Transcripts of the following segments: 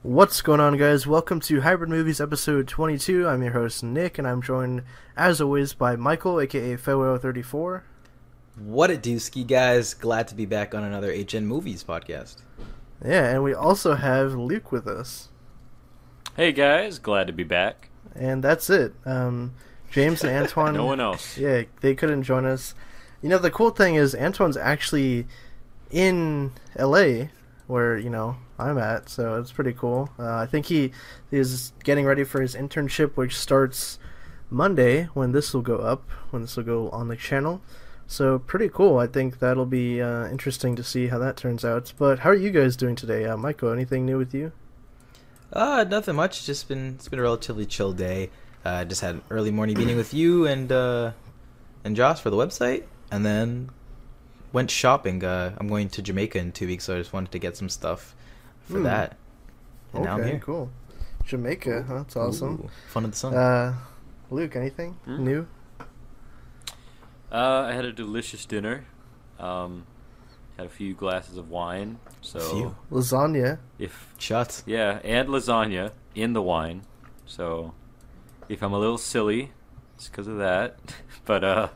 What's going on, guys? Welcome to Hybrid Movies episode 22. I'm your host, Nick, and I'm joined, as always, by Michael, aka Farewell34. What a dooski, guys. Glad to be back on another HN Movies podcast. Yeah, and we also have Luke with us. Hey, guys. Glad to be back. And that's it. James and Antoine... No one else. Yeah, they couldn't join us. You know, the cool thing is Antoine's actually in LA, where, I'm at, so it's pretty cool. I think he is getting ready for his internship, which starts Monday, when this will go up, when this will go on the channel. So pretty cool. I think that'll be interesting to see how that turns out. But how are you guys doing today? Michael, anything new with you? Nothing much. It's been a relatively chill day. Just had an early morning meeting with you and Josh for the website, and then went shopping. I'm going to Jamaica in 2 weeks, so I just wanted to get some stuff for that. And now I'm here. Cool. Jamaica, huh? That's awesome. Ooh, fun of the sun. Luke, anything new? I had a delicious dinner. Had a few glasses of wine. So Lasagna. Shots. Yeah, and lasagna in the wine. So if I'm a little silly, it's because of that. But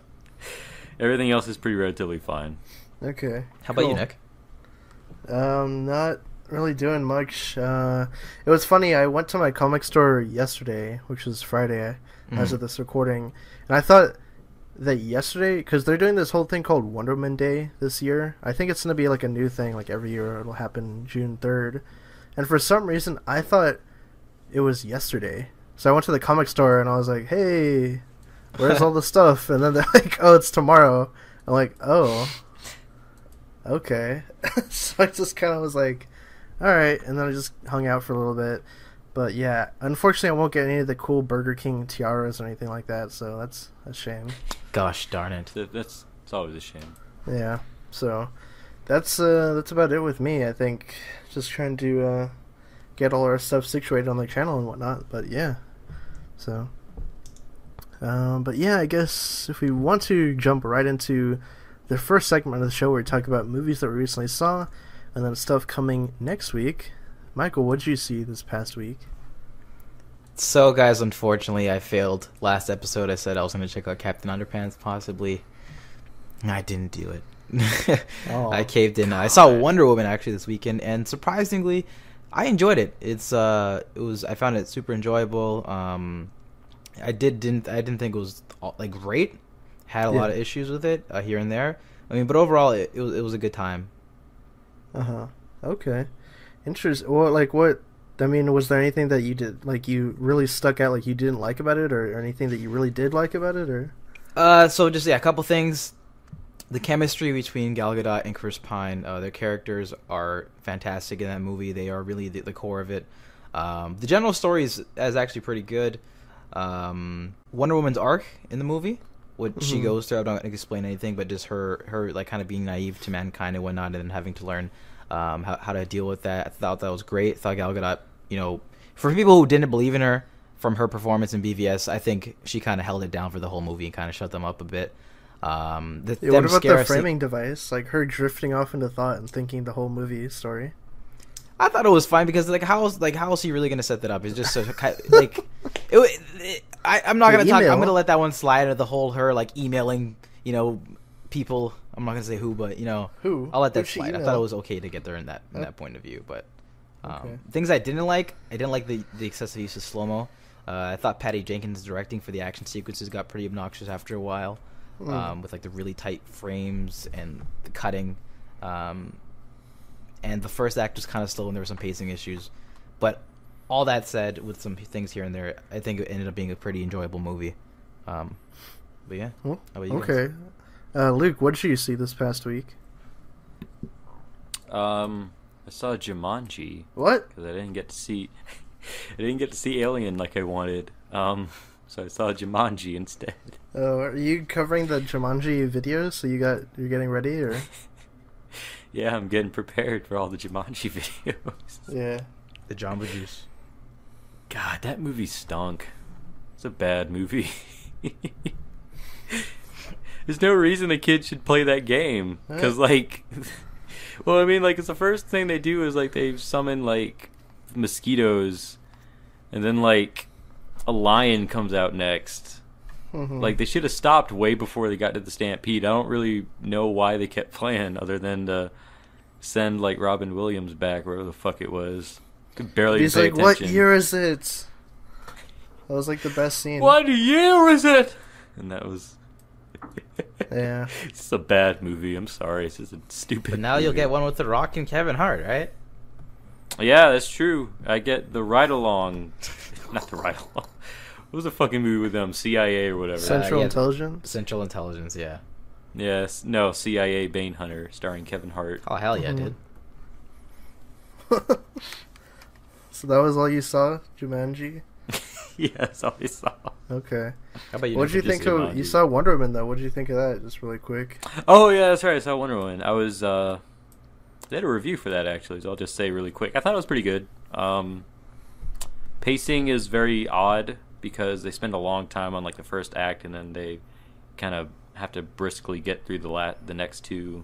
everything else is pretty relatively fine. Okay. How about you, Nick? Not really doing much. It was funny. I went to my comic store yesterday, which was Friday, as of this recording, and I thought that yesterday, because they're doing this whole thing called Wonderment Day this year. I think it's going to be like a new thing, like every year it'll happen June 3rd. And for some reason, I thought it was yesterday. So I went to the comic store and I was like, hey, where's all the stuff? And then they're like, oh, it's tomorrow. I'm like, oh, okay. So I just kind of was like, alright. And then I just hung out for a little bit. But yeah, unfortunately I won't get any of the cool Burger King tiaras or anything like that, so that's a shame. Gosh darn it. It's always a shame. Yeah, so that's about it with me, I think. Just trying to get all our stuff situated on the channel and whatnot, but yeah. So, but yeah, I guess if we want to jump right into the first segment of the show where we talk about movies that we recently saw, and then stuff coming next week. Michael, what did you see this past week? So, guys, unfortunately, I failed. Last episode, I said I was going to check out Captain Underpants, possibly. I didn't do it. I caved in. I saw Wonder Woman actually this weekend, and surprisingly, I enjoyed it. I found it super enjoyable. I didn't think it was like great. Had a lot of issues with it here and there. I mean, but overall, it was a good time. Okay. Interesting. Well, like what? I mean, was there anything that you did, like you really stuck out, like you didn't like about it, or anything that you really did like about it, or? So just a couple things. The chemistry between Gal Gadot and Chris Pine, their characters are fantastic in that movie. They are really the core of it. The general story is actually pretty good. Wonder Woman's arc in the movie, what she goes through, I'm not going to explain anything, but just her like kind of being naive to mankind and whatnot, and then having to learn how to deal with that. I thought that was great. I thought Gal Gadot, for people who didn't believe in her from her performance in BVS, I think she kind of held it down for the whole movie and kind of shut them up a bit. What about the framing device, like her drifting off into thought and thinking the whole movie story? I thought it was fine because how is he really gonna set that up? It's just so I'm not gonna talk. I'm gonna let that one slide. Or the whole her emailing people. I'm not gonna say who, but who. I'll let that slide. I thought it was okay to get there in that point of view, but things I didn't like the excessive use of slow mo. I thought Patty Jenkins' directing for the action sequences got pretty obnoxious after a while, with the really tight frames and the cutting. And the first act was kind of slow and there were some pacing issues. But all that said, with some things here and there, I think it ended up being a pretty enjoyable movie. But yeah, how about you guys? Luke, what did you see this past week? I saw Jumanji. What? Because I didn't get to see Alien like I wanted. So I saw Jumanji instead. Oh, are you covering the Jumanji videos? So you're getting ready, or? Yeah, I'm getting prepared for all the Jumanji videos. Yeah. The Jamba Juice. God, that movie stunk. It's a bad movie. There's no reason a kid should play that game. Because, well, I mean, it's the first thing they do is, they summon, mosquitoes, and then like a lion comes out next. Like they should have stopped way before they got to the stampede. I don't really know why they kept playing, other than to send like Robin Williams back, wherever the fuck it was. Could barely He's pay like, attention. "What year is it?" That was like the best scene. What year is it? And that was. Yeah. It's a bad movie. I'm sorry. It's just a stupid. But now movie. you'll get one with The Rock and Kevin Hart, right? Yeah, that's true. I get the ride along. Not the ride along. What was the fucking movie with them? CIA or whatever. Central yeah. Intelligence. Central Intelligence, yeah. Yes. No, CIA Bane Hunter, starring Kevin Hart. Oh hell yeah, dude. So that was all you saw, Jumanji? Yeah, that's all I saw. Okay. How about you? What did you just think of? Jumanji. You saw Wonderment though. What did you think of that? Just really quick. Oh yeah, that's right. I saw Wonder Woman. I was they had a review for that actually, so I'll just say really quick. I thought it was pretty good. Pacing is very odd because they spend a long time on like the first act, and then they kind of have to briskly get through the next two.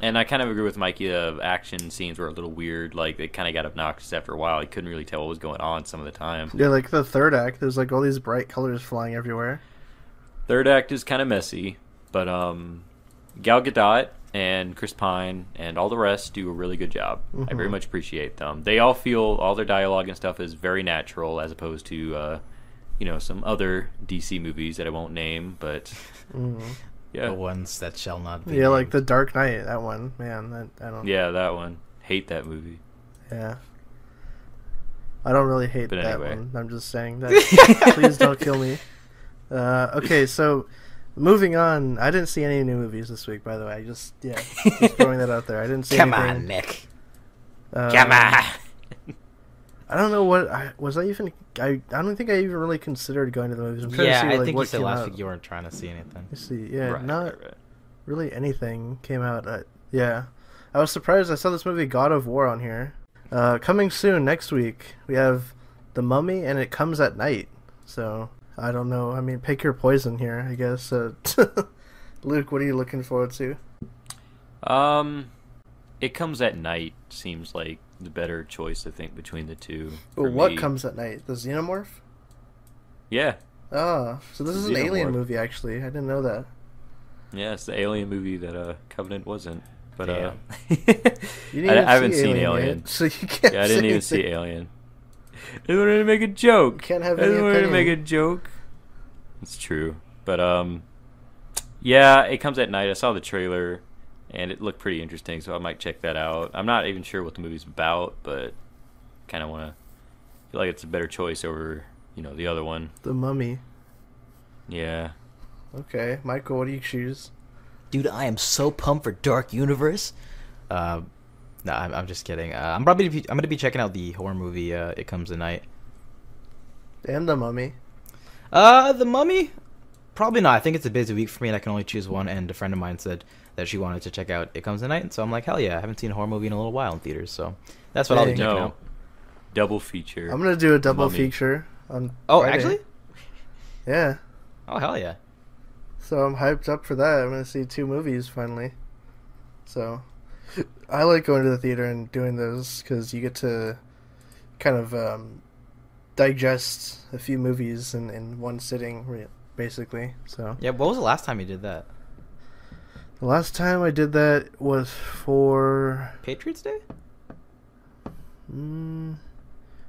And I kind of agree with Mikey. The action scenes were a little weird. Like they kind of got obnoxious after a while. You couldn't really tell what was going on some of the time. Yeah, like the third act. There's like all these bright colors flying everywhere. Third act is kind of messy, but Gal Gadot and Chris Pine and all the rest do a really good job. I very much appreciate them. They all feel all their dialogue and stuff is very natural, as opposed to some other DC movies that I won't name, but yeah, The ones that shall not be. Yeah, like named. the Dark Knight. That one, man. I don't. Yeah, that one. Hate that movie. Yeah. I don't really hate But that anyway. one. I'm just saying that. Please don't kill me. Okay, so moving on. I didn't see any new movies this week, by the way. Just throwing that out there. I didn't see Come anything. on, Nick. Come on. I don't know what was I even. I don't think I even really considered going to the movies. I'm trying Yeah, to see, I like, think you what said came last out. week you weren't trying to see anything. Let's see. Yeah, Right, not right. really anything came out. Yeah, I was surprised. I saw this movie God of War on here. Coming soon next week. We have The Mummy, and it comes at night. So I don't know. I mean, pick your poison here, I guess. Luke, what are you looking forward to? It comes at night. Seems like the better choice, I think, between the two. Well, for what me. comes at night? The Xenomorph? Yeah, Ah, so this is an alien Xenomorph. movie. Actually, I didn't know that. yeah, it's the alien movie that Covenant wasn't. But Damn. You didn't even I haven't see seen Alien, Alien. yet, so you can't. Yeah, I didn't say even see anything. Alien. I wanted to make a joke. You can't have I any just wanted to make a opinion. joke. It's true, but yeah, it comes at night. I saw the trailer, and it looked pretty interesting, so I might check that out. I'm not even sure what the movie's about, but kind of want to feel like it's a better choice over the other one. The Mummy. Yeah. Okay, Michael, what do you choose? Dude, I am so pumped for Dark Universe. No, I'm just kidding. I'm gonna be checking out the horror movie. It comes at night. And The Mummy. The Mummy, probably not. I think it's a busy week for me, and I can only choose one. And a friend of mine said that she wanted to check out It Comes at Night, so I'm like, hell yeah! I haven't seen a horror movie in a little while in theaters, so that's what I'll be Dang. checking No. out. Double feature. I'm gonna do a double Mummy. feature on. Oh, Friday. actually? Yeah. Oh, hell yeah! So I'm hyped up for that. I'm gonna see 2 movies finally. So I like going to the theater and doing those because you get to kind of digest a few movies in one sitting, basically. So Yeah, what was the last time you did that? the last time I did that was for. Patriots Day?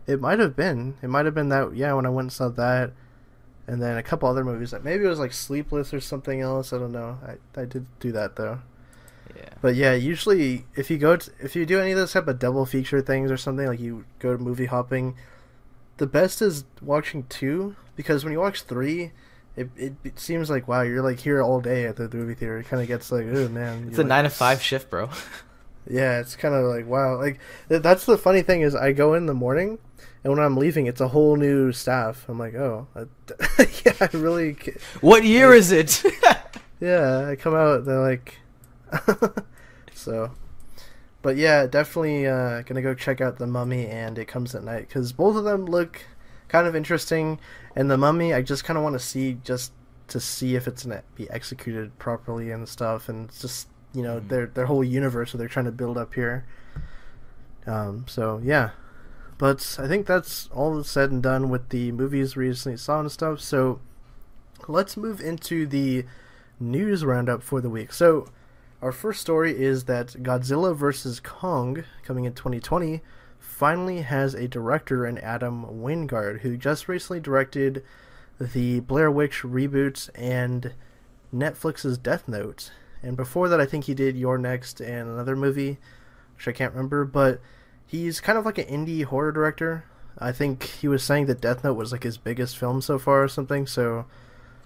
It might have been. It might have been that. Yeah, when I went and saw that, and then a couple other movies. Maybe it was like Sleepless or something else. I don't know. I did do that though. Yeah. But yeah, usually if you do any of those type of double feature things or something, like you go to movie hopping, the best is watching 2, because when you watch 3, it seems like, wow, you're like here all day at the movie theater. It kind of gets like, oh man, It's you're a like, 9 to 5 shift, bro. Yeah, it's kind of like, wow. Like that's the funny thing is I go in the morning, and when I'm leaving, it's a whole new staff. I'm like, oh, yeah, I really. What year is it? Yeah, I come out, they're like, so, but yeah, definitely gonna go check out The Mummy and It Comes at Night, because both of them look kind of interesting, and The Mummy I just kind of want to see, just to see if it's gonna be executed properly and stuff, and it's just their whole universe that they're trying to build up here. So yeah, but I think that's all said and done with the movies we recently saw and stuff. So let's move into the news roundup for the week. So our first story is that Godzilla vs. Kong, coming in 2020, finally has a director in Adam Wingard, who just recently directed the Blair Witch reboot and Netflix's Death Note. And before that, I think he did Your Next and another movie, which I can't remember, but he's kind of like an indie horror director. I think he was saying that Death Note was like his biggest film so far or something, so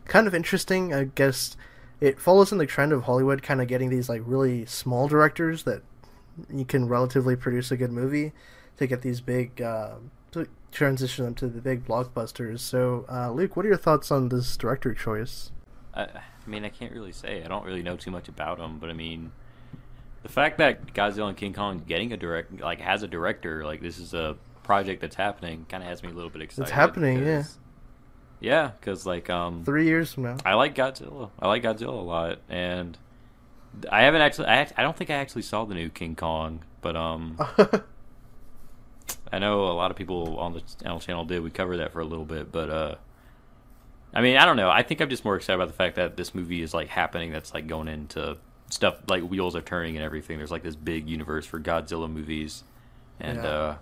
kind of interesting. I guess it follows in the trend of Hollywood kind of getting these like really small directors that you can relatively produce a good movie to get these big, to transition them to the big blockbusters. So, Luke, what are your thoughts on this director choice? I mean, I can't really say. I don't really know too much about him, but I mean, the fact that Godzilla and King Kong getting has a director, like this is a project that's happening, kind of has me a little bit excited. It's happening, yeah. Yeah, because 3 years from now, I like Godzilla. I like Godzilla a lot, and I haven't actually. I don't think I actually saw the new King Kong, but I know a lot of people on the channel did. We covered that for a little bit, but I mean, I don't know. I think I'm just more excited about the fact that this movie is like happening. That's like going into stuff like wheels are turning and everything. There's like this big universe for Godzilla movies, and I'm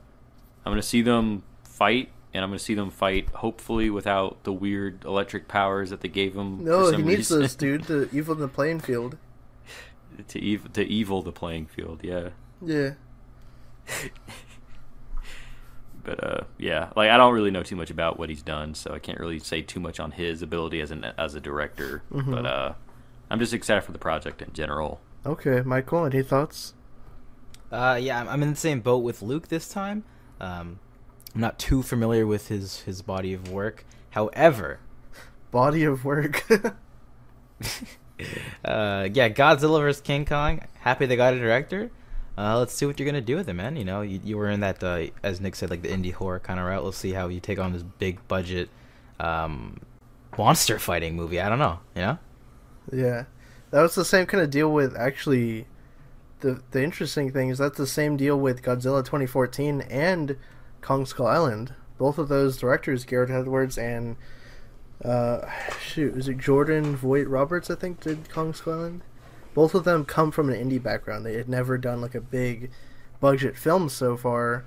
gonna see them fight. And I'm going to see them fight, hopefully, without the weird electric powers that they gave him. No, he needs those, dude, to evil the playing field. to evil the playing field, yeah. Yeah. But, yeah, like, I don't really know too much about what he's done, so I can't really say too much on his ability as a director. Mm-hmm. But I'm just excited for the project in general. Okay, Michael, any thoughts? Yeah, I'm in the same boat with Luke this time. I'm not too familiar with his body of work. However... Body of work? Yeah, Godzilla vs. King Kong. Happy they got a director. Let's see what you're going to do with it, man. You know, you were in that, as Nick said, like the indie horror kind of route. Let's see how you take on this big budget monster fighting movie. I don't know, you know? Yeah. That was the same kind of deal with, actually... The interesting thing is that's the same deal with Godzilla 2014 and... Kong Skull Island. Both of those directors, Garrett Edwards and was it Jordan Voight Roberts, I think, did Kong Skull Island? Both of them come from an indie background. They had never done like a big budget film so far.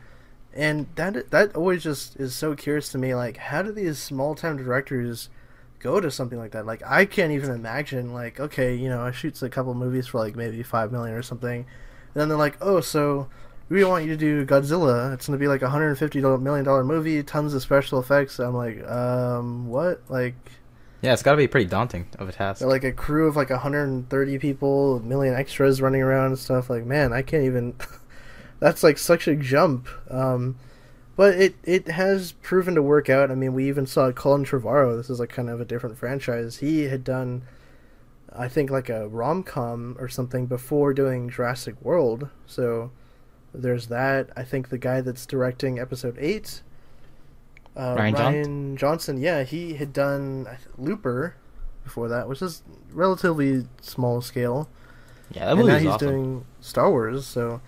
And that always just is so curious to me, like, how do these small time directors go to something like that? Like, I can't even imagine, like, okay, you know, I shoot a couple movies for like maybe $5 million or something. And then they're like, oh, so we want you to do Godzilla. It's going to be like a $150 million movie, tons of special effects. I'm like, what? Like, yeah, it's got to be pretty daunting of a task. Like a crew of like 130 people, a million extras running around and stuff. Like, man, I can't even... That's like such a jump. But it has proven to work out. I mean, we even saw Colin Trevorrow. This is like kind of a different franchise. He had done, I think, like a rom-com or something before doing Jurassic World. So... There's that. I think the guy that's directing episode 8, Ryan Johnson, yeah, he had done Looper before that, which is relatively small scale. Yeah, that movie is awesome. Now he's doing Star Wars, so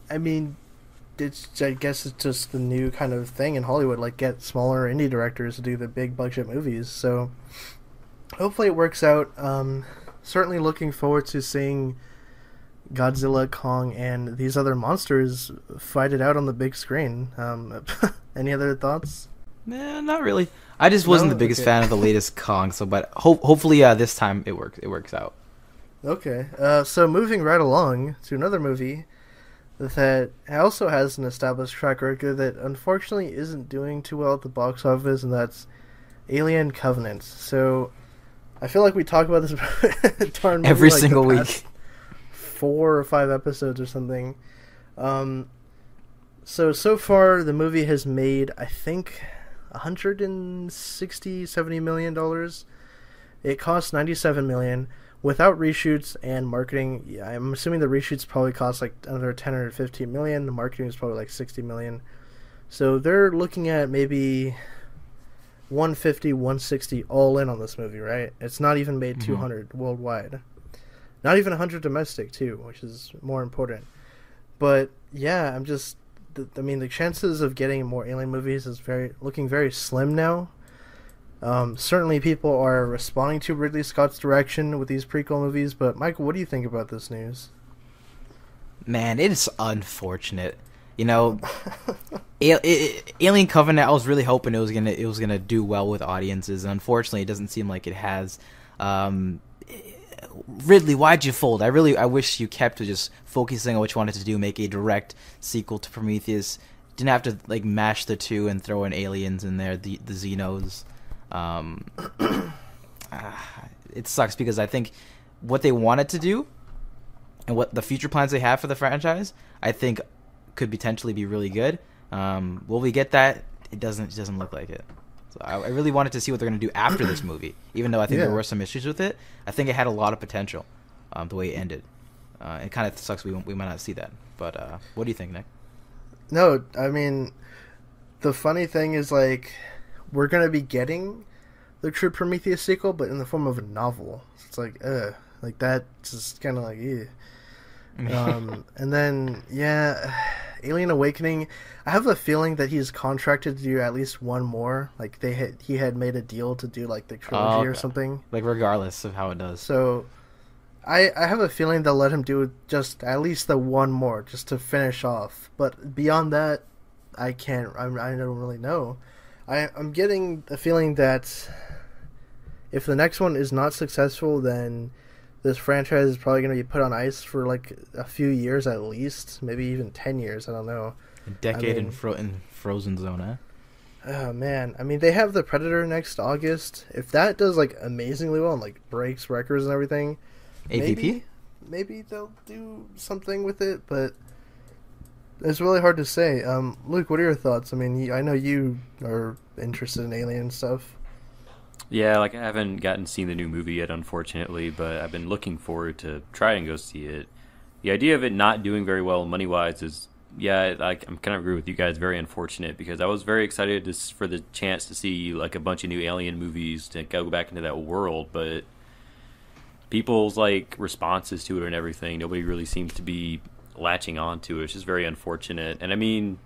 I mean, I guess it's just the new kind of thing in Hollywood, like get smaller indie directors to do the big budget movies. So hopefully it works out. Certainly looking forward to seeing Godzilla, Kong, and these other monsters fight it out on the big screen. Any other thoughts? Nah, not really. I just wasn't the biggest fan of the latest Kong, so but hopefully this time it works out. Okay. So moving right along to another movie that also has an established track record that unfortunately isn't doing too well at the box office, and that's Alien Covenant. So I feel like we talk about this darn movie every single week. 4 or 5 episodes or something. So far the movie has made, I think, $170 million. It cost $97 million without reshoots and marketing. Yeah, I'm assuming the reshoots probably cost like another $10 or $15 million. The marketing is probably like $60 million. So they're looking at maybe 150, 160 all in on this movie, right? It's not even made 200 worldwide. Not even 100 domestic, too, which is more important. But yeah, I mean, the chances of getting more Alien movies is looking very slim now. Certainly people are responding to Ridley Scott's direction with these prequel movies, but Michael, what do you think about this news? Man, it's unfortunate. You know, Alien Covenant, I was really hoping it was gonna do well with audiences, and unfortunately, it doesn't seem like it has. Ridley, why'd you fold? I wish you kept to just focusing on what you wanted to do, make a direct sequel to Prometheus. Didn't have to like mash the two and throw in aliens in there, the Xenos. It sucks because I think what they wanted to do and what the future plans they have for the franchise, I think could potentially be really good. Will we get that? It doesn't look like it. So I really wanted to see what they're going to do after this movie, even though I think there were some issues with it. I think it had a lot of potential, the way it ended. It kind of sucks we might not see that. But what do you think, Nick? No, I mean, the funny thing is, like, we're going to be getting the true Prometheus sequel, but in the form of a novel. It's like, like that just kind of like, and then, Alien Awakening, I have a feeling that he's contracted to do at least one more. Like, he had made a deal to do, like, the trilogy or something. Like, regardless of how it does. So, I have a feeling they'll let him do just at least the one more, just to finish off. But beyond that, I don't really know. I'm getting a feeling that if the next one is not successful, then this franchise is probably going to be put on ice for like a few years at least, maybe even 10 years, I don't know. A decade in Frozen Zone, eh? Oh, man. I mean, they have The Predator next August. If that does like amazingly well and like breaks records and everything, maybe they'll do something with it, but it's really hard to say. Luke, what are your thoughts? I mean, I know you are interested in alien stuff. Yeah, like I haven't seen the new movie yet, unfortunately, but I've been looking forward to try and go see it. The idea of it not doing very well money-wise is, I'm kind of agree with you guys, very unfortunate, because I was very excited for the chance to see like a bunch of new Alien movies to go back into that world, but people's like responses to it and everything, nobody really seems to be latching on to it. It's just very unfortunate. And I mean,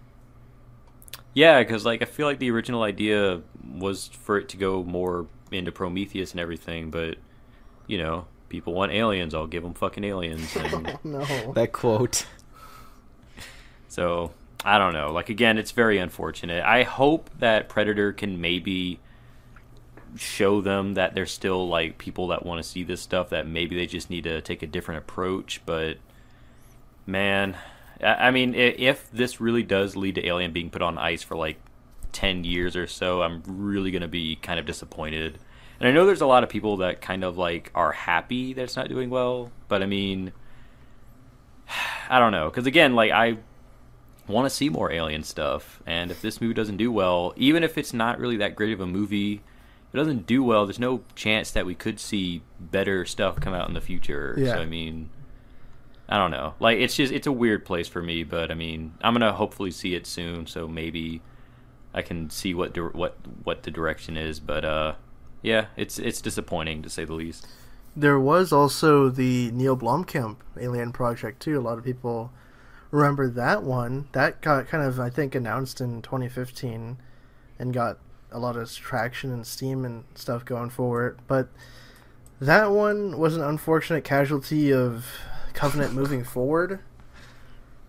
because like I feel like the original idea was for it to go more into Prometheus and everything, but people want aliens, I'll give them fucking aliens. And No. That quote. So I don't know. Like, again, it's very unfortunate. I hope that Predator can maybe show them that there's still like people that want to see this stuff, that maybe they just need to take a different approach. But man, I mean, if this really does lead to Alien being put on ice for like 10 years or so, I'm really going to be kind of disappointed. And I know there's a lot of people that kind of like are happy that it's not doing well, but I mean, I don't know. Because again, like I want to see more Alien stuff, and if this movie doesn't do well, even if it's not really that great of a movie, if it doesn't do well, there's no chance that we could see better stuff come out in the future. Yeah. So I mean, I don't know. Like, it's a weird place for me, but I mean, I'm gonna hopefully see it soon, so maybe I can see what the direction is. But it's disappointing to say the least. There was also the Neil Blomkamp Alien project too. A lot of people remember that one. That got kind of, I think, announced in 2015 and got a lot of traction and steam and stuff going for it. But that one was an unfortunate casualty of Covenant moving forward,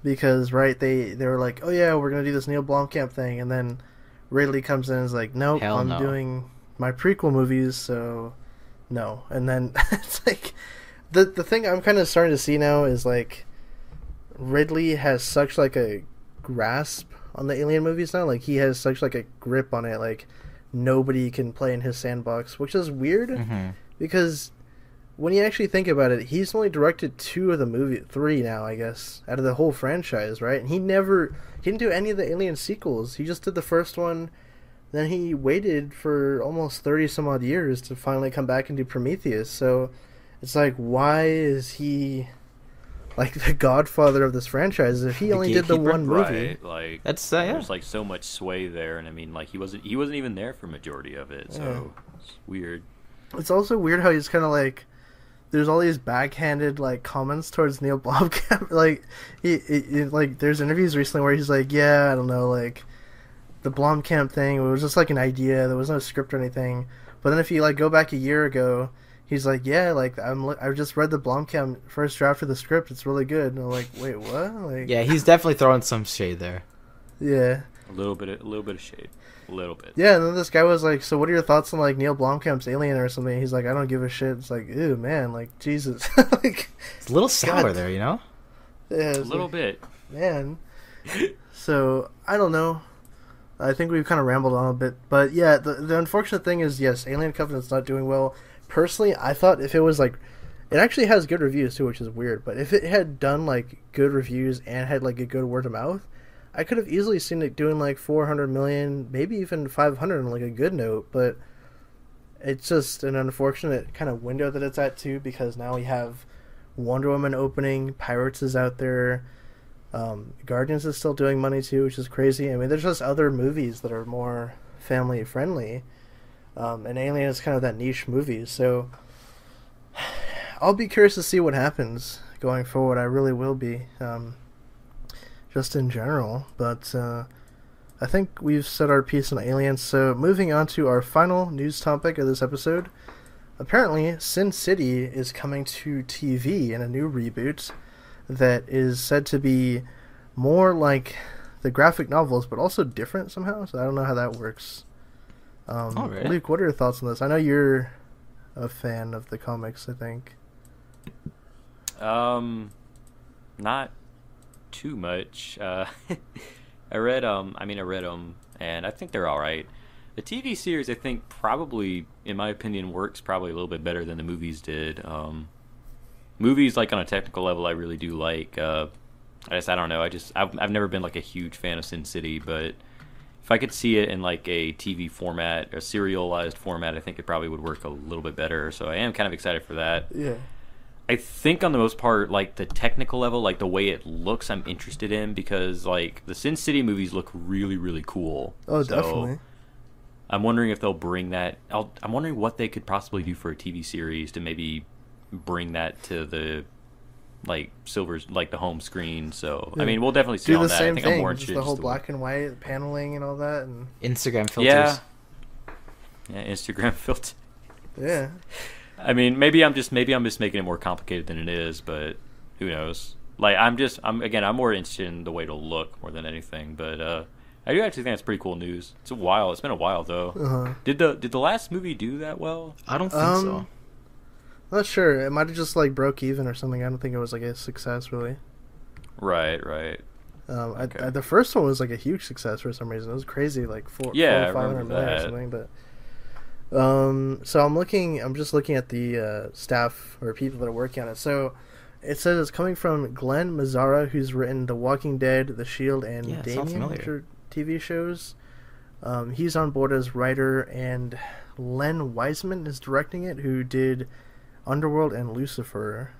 because they were like, oh yeah, we're gonna do this Neil Blomkamp thing, and then Ridley comes in and is like, nope, Hell I'm no. doing my prequel movies, so no. And then it's like the thing I'm kind of starting to see now is like Ridley has such like a grasp on the Alien movies now, like he has such like a grip on it, like nobody can play in his sandbox, which is weird. Mm-hmm. Because when you actually think about it, he's only directed 3 now, I guess, out of the whole franchise, right? And he didn't do any of the Alien sequels. He just did the first one, then he waited for almost 30 some odd years to finally come back and do Prometheus. So it's like, why is he like the godfather of this franchise if he only did the one movie? Right, like That's there's like so much sway there, and I mean, like he wasn't even there for majority of it, so it's weird. It's also weird how he's kind of like there's all these backhanded like comments towards Neil Blomkamp. Like like there's interviews recently where he's like, yeah, I don't know, like the Blomkamp thing, it was just like an idea. There was no script or anything. But then if you like go back a year ago, he's like, yeah, like I just read the Blomkamp first draft of the script. It's really good. And I'm like, wait, what? Like, yeah, he's definitely throwing some shade there. Yeah, a little bit of shade, a little bit. Yeah, and then this guy was like, so what are your thoughts on like Neil Blomkamp's Alien or something? He's like, I don't give a shit. It's like, ew, man, like Jesus. Like, it's a little sour God. there, you know? Yeah, a little bit, man. So I don't know. I think we've kind of rambled on a bit, but yeah, the unfortunate thing is, yes, Alien Covenant's not doing well. Personally, I thought if it was like, it actually has good reviews too, which is weird. But if it had done like good reviews and had like a good word of mouth, I could have easily seen it doing like 400 million, maybe even 500 on like a good note. But it's just an unfortunate kind of window that it's at too, because now we have Wonder Woman opening, Pirates is out there. Guardians is still doing money too, which is crazy. I mean, there's just other movies that are more family friendly, and Alien is kind of that niche movie. So I'll be curious to see what happens going forward. I really will be, just in general. But I think we've said our piece on Aliens. So moving on to our final news topic of this episode. Apparently, Sin City is coming to TV in a new reboot that is said to be more like the graphic novels, but also different somehow. So I don't know how that works. Right. Luke, what are your thoughts on this? I know you're a fan of the comics, I think. Not too much. I read them, and I think they're all right. The TV series, I think, probably, in my opinion, works probably a little bit better than the movies did. Movies, like on a technical level, I really do like. I don't know. I've never been like a huge fan of Sin City, but if I could see it in like a TV format, a serialized format, I think it probably would work a little bit better. So I am kind of excited for that. Yeah. I think on the most part, like the technical level, like the way it looks, I'm interested in, because like the Sin City movies look really, really cool. Oh, so definitely. I'm wondering if they'll bring that. I'm wondering what they could possibly do for a TV series to maybe bring that to the like silvers, like the home screen. So yeah. I mean, we'll definitely see do on the that. same I think thing, I'm more just interested. the whole black and white paneling and all that, and Instagram filters. Yeah, Instagram filter. Yeah. I mean, maybe I'm just making it more complicated than it is, but who knows? Like, I'm more interested in the way it'll look more than anything. But I do actually think it's pretty cool news. It's been a while though. Uh-huh. Did the last movie do that well? I don't think so. Not sure. It might have just like broke even or something. I don't think it was like a success really. Right. Okay. The first one was like a huge success for some reason. It was crazy, like 500 million or something. But so I'm just looking at the staff or people that are working on it. So it says it's coming from Glenn Mazzara, who's written The Walking Dead, The Shield, and Damien, which are TV shows. He's on board as writer, and Len Wiseman is directing it, who did Underworld and Lucifer.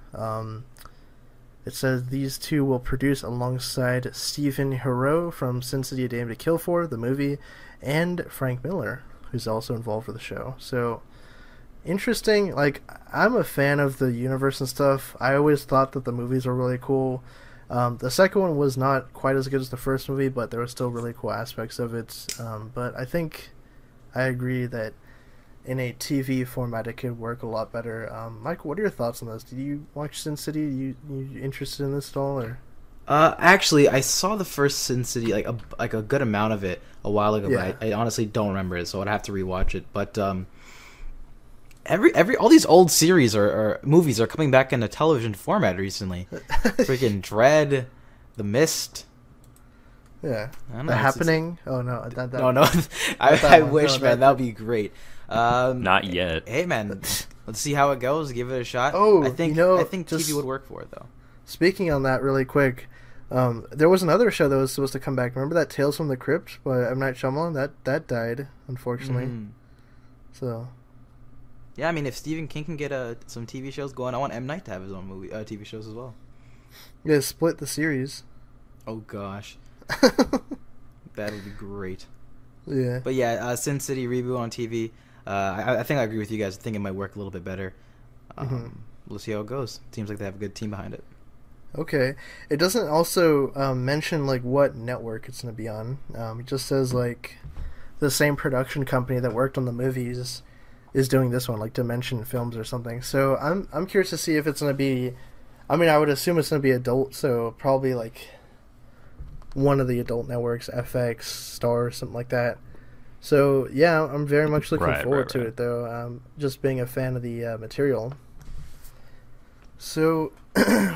It says these two will produce alongside Stephen Hero from Sin City: A Dame to Kill For, the movie, and Frank Miller, who's also involved with the show. So interesting. Like, I'm a fan of the universe and stuff. I always thought that the movies were really cool. The second one was not quite as good as the first movie, but there were still really cool aspects of it. But I think I agree that in a TV format it could work a lot better. Mike, what are your thoughts on this? Did you watch Sin City? You interested in this at all, or? Actually, I saw the first Sin City, like a good amount of it a while ago, yeah. but I honestly don't remember it, so I'd have to rewatch it. But all these old series or movies are coming back in a television format recently. Freaking Dread, The Mist. Yeah, I know, The Happening. Oh no, no. I wish, man, that would be great. Not yet. Hey, man, let's see how it goes. Give it a shot. Oh, I think just TV would work for it though. Speaking on that really quick, there was another show that was supposed to come back. Remember that Tales from the Crypt by M. Night Shyamalan? That died, unfortunately. So. Yeah, I mean, if Stephen King can get some TV shows going, I want M. Night to have his own TV shows as well. Yeah, split the series. Oh gosh, that would be great. Yeah. But yeah, Sin City reboot on TV. I think I agree with you guys. I think it might work a little bit better. we'll see how it goes. Seems like they have a good team behind it. Okay. It doesn't also mention like what network it's going to be on. It just says like the same production company that worked on the movies is doing this one, like Dimension Films or something. So I'm curious to see if it's going to be. I mean, I would assume it's going to be adult, so probably like one of the adult networks, FX, Star, something like that. So yeah, I'm very much looking forward to it, though. Just being a fan of the material. So,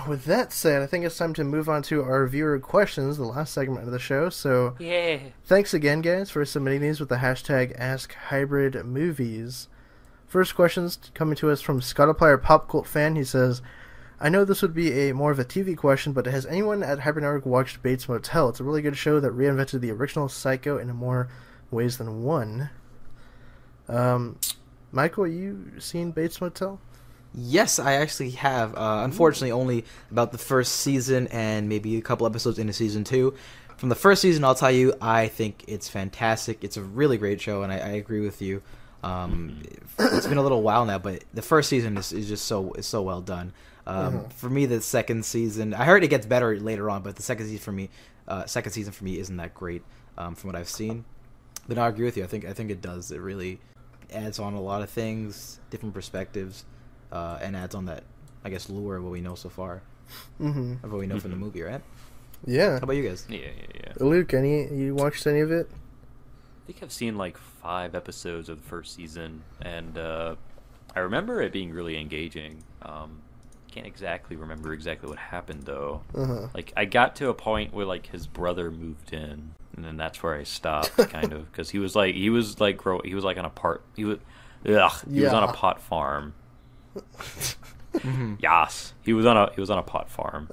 with that said, I think it's time to move on to our viewer questions, the last segment of the show. So, yeah. Thanks again, guys, for submitting these with the hashtag AskHybridMovies. First question's coming to us from Scottaplier Pop Cult Fan. He says, I know this would be more of a TV question, but has anyone at Hybrid Network watched Bates Motel? It's a really good show that reinvented the original Psycho in more ways than one. Michael, you seen Bates Motel? Yes, I actually have. Unfortunately, only about the first season and maybe a couple episodes into season 2. From the first season, I'll tell you, I think it's fantastic. It's a really great show, and I agree with you. It's been a little while now, but the first season is just so well done. For me, the second season, I heard it gets better later on, but the second season for me isn't that great from what I've seen. But no, I agree with you. I think it does. It really adds on a lot of things, different perspectives. And adds on that, I guess, lure of what we know so far. Of what we know from the movie, right? Yeah. How about you guys? Yeah. Luke, you watched any of it? I think I've seen like 5 episodes of the first season, and I remember it being really engaging. Can't exactly remember exactly what happened though. Like I got to a point where like his brother moved in, and then that's where I stopped, kind of, because he was on a pot farm. Yes, he was on a pot farm,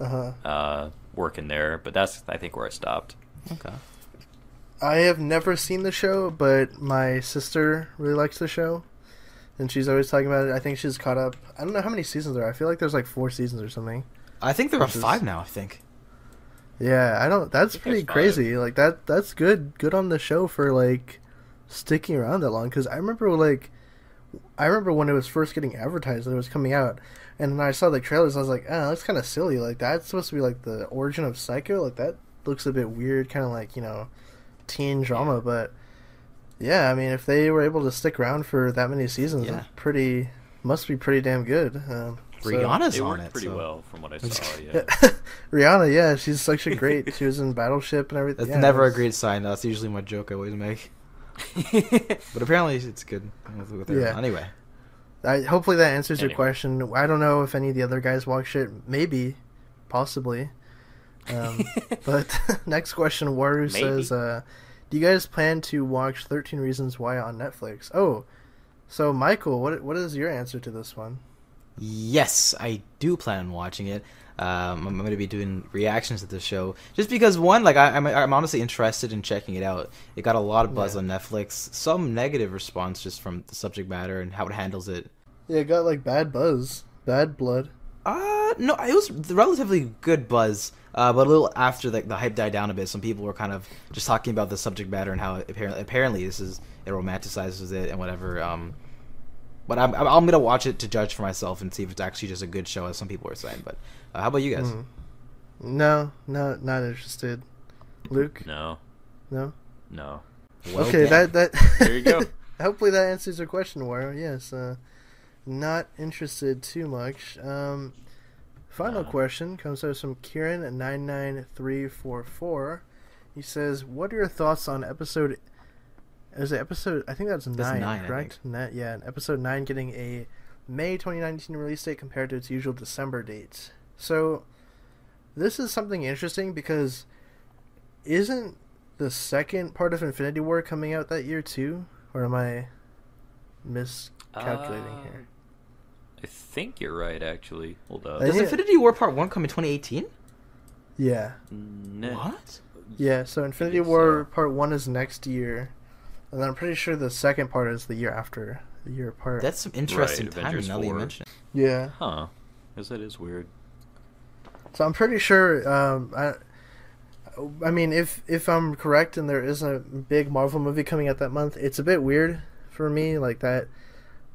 working there. But that's, I think, where I stopped. Okay. I have never seen the show, but my sister really likes the show, and she's always talking about it. I think she's caught up. I don't know how many seasons there are. I feel like there's like 4 seasons or something. I think there are 5 now. I think. Yeah, I don't. That's pretty crazy. Like that's good. Good on the show for like sticking around that long. Because I remember when it was first getting advertised that it was coming out, and then I saw the trailers. I was like, oh, that's kind of silly. Like that's supposed to be like the origin of Psycho. Like that looks a bit weird, kind of like teen drama. But yeah, I mean, if they were able to stick around for that many seasons, must be pretty damn good. Rihanna's so, on it it pretty so. well from what I saw. Yeah. Rihanna, yeah, she's such a great. She was in Battleship and everything. That's never a great sign. That's usually my joke I always make. But apparently it's good. Yeah. Anyway, hopefully that answers your question. I don't know if any of the other guys watch it. Maybe, possibly. But next question, Waru says, "Do you guys plan to watch 13 Reasons Why on Netflix?" Oh, so Michael, what is your answer to this one? Yes, I do plan on watching it. I'm going to be doing reactions to the show just because I'm honestly interested in checking it out. It got a lot of buzz on Netflix, some negative response just from the subject matter and how it handles it. Yeah, it got like bad buzz, bad blood. No, it was relatively good buzz, but a little after the hype died down a bit. Some people were kind of just talking about the subject matter and how apparently it romanticizes it and whatever. But I'm gonna watch it to judge for myself and see if it's actually just a good show, as some people are saying. But how about you guys? No, not interested. Luke? No. Well, Okay, that there you go. Hopefully that answers your question, Wario. Yes, not interested too much. Final question comes out from Kieran99344. He says, "What are your thoughts on episode?" Is it episode? I think that's 9, correct? Episode 9 getting a May 2019 release date compared to its usual December date. So, this is something interesting because isn't the second part of Infinity War coming out that year too? Or am I miscalculating here? I think you're right, actually. Hold up. Does Infinity War Part 1 come in 2018? Yeah. What? Yeah, so Infinity War Part 1 is next year. And then I'm pretty sure the second part is the year after. The year apart. That's some interesting timing Avengers now that you 4. mention it. Yeah. Huh. Because that is weird. So I'm pretty sure, I mean, if I'm correct and there is a big Marvel movie coming out that month, it's a bit weird for me, like that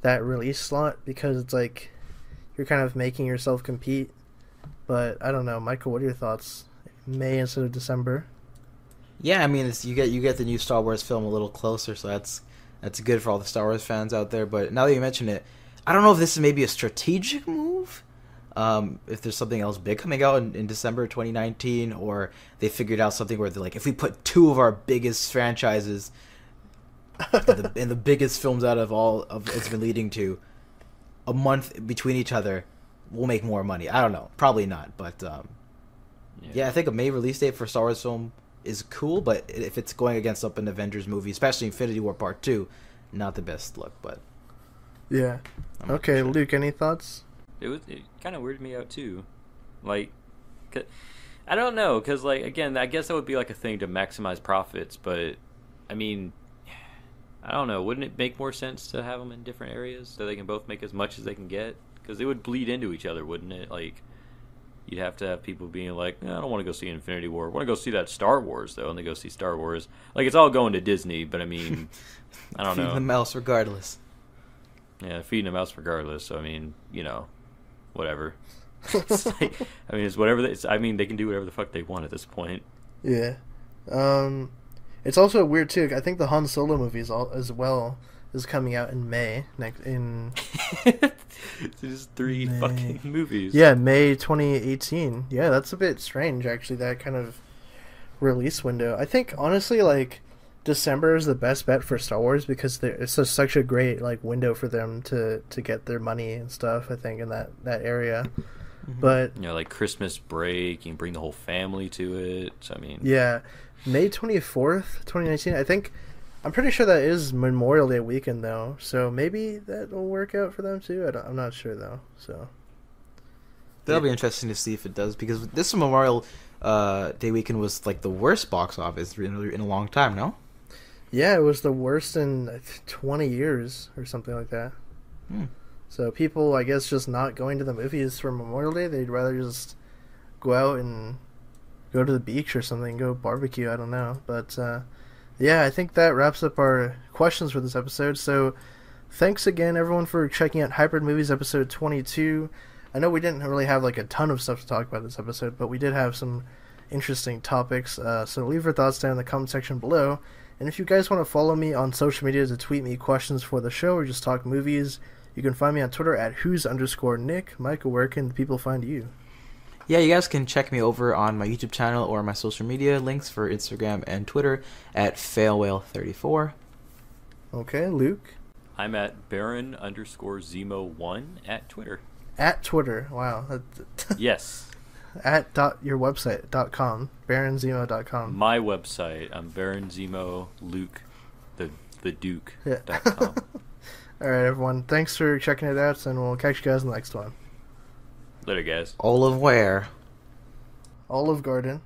release slot, because it's like, you're kind of making yourself compete. But I don't know, Michael. What are your thoughts? May instead of December. Yeah, I mean, you get the new Star Wars film a little closer, so that's good for all the Star Wars fans out there. But now that you mention it, I don't know if this is maybe a strategic move. If there's something else big coming out in December 2019, or they figured out something where they're like, if we put two of our biggest franchises and the biggest films out of all of it's been leading to a month between each other, we'll make more money. I don't know. Probably not. But yeah, I think a May release date for a Star Wars film is cool, but if it's going against up an Avengers movie, especially Infinity War Part 2, not the best look. But yeah. Okay, sure. Luke, any thoughts? It kind of weirded me out too, like, I don't know, because like again, I guess that would be like a thing to maximize profits, but I mean, I don't know, wouldn't it make more sense to have them in different areas so they can both make as much as they can get? Because they would bleed into each other, wouldn't it? Like, you'd have to have people being like, I don't want to go see Infinity War, I want to go see that Star Wars though, and they go see Star Wars. Like, it's all going to Disney, but I mean, I don't know. Feeding the mouse regardless. Yeah, feeding the mouse regardless. So I mean, you know. Whatever. It's like, I mean, it's whatever. I mean, they can do whatever the fuck they want at this point. Yeah. It's also weird too. I think the Han Solo movie as well is coming out in May Just three fucking movies. Yeah, May 2018. Yeah, that's a bit strange actually. That kind of release window. I think honestly, like, December is the best bet for Star Wars because it's such a great like window for them to get their money and stuff. I think in that area, but you know, like Christmas break, you can bring the whole family to it. So I mean, yeah, May 24th, 2019. I'm pretty sure that is Memorial Day weekend though, so maybe that will work out for them too. I'm not sure though. So that'll be interesting to see if it does, because this Memorial Day weekend was like the worst box office in a long time. No. Yeah, it was the worst in 20 years or something like that. So people, I guess, just not going to the movies for Memorial Day. They'd rather just go out and go to the beach or something, go barbecue. I don't know. But yeah, I think that wraps up our questions for this episode. So thanks again, everyone, for checking out Hybrid Movies episode 22. I know we didn't really have like a ton of stuff to talk about this episode, but we did have some interesting topics. So leave your thoughts down in the comment section below. And if you guys want to follow me on social media to tweet me questions for the show or just talk movies, you can find me on Twitter at who's_Nick. Michael, where can people find you? Yeah, you guys can check me over on my YouTube channel or my social media links for Instagram and Twitter at FailWhale34. Okay, Luke? I'm at Baron_Zemo1 at Twitter. At Twitter, wow. Yes. At your website.com, baronzemo.com. My website, I'm Baronzemo Luke, the Duke.com. Alright, everyone. Thanks for checking it out, and we'll catch you guys in the next one. Later, guys. Olive where? Olive Garden.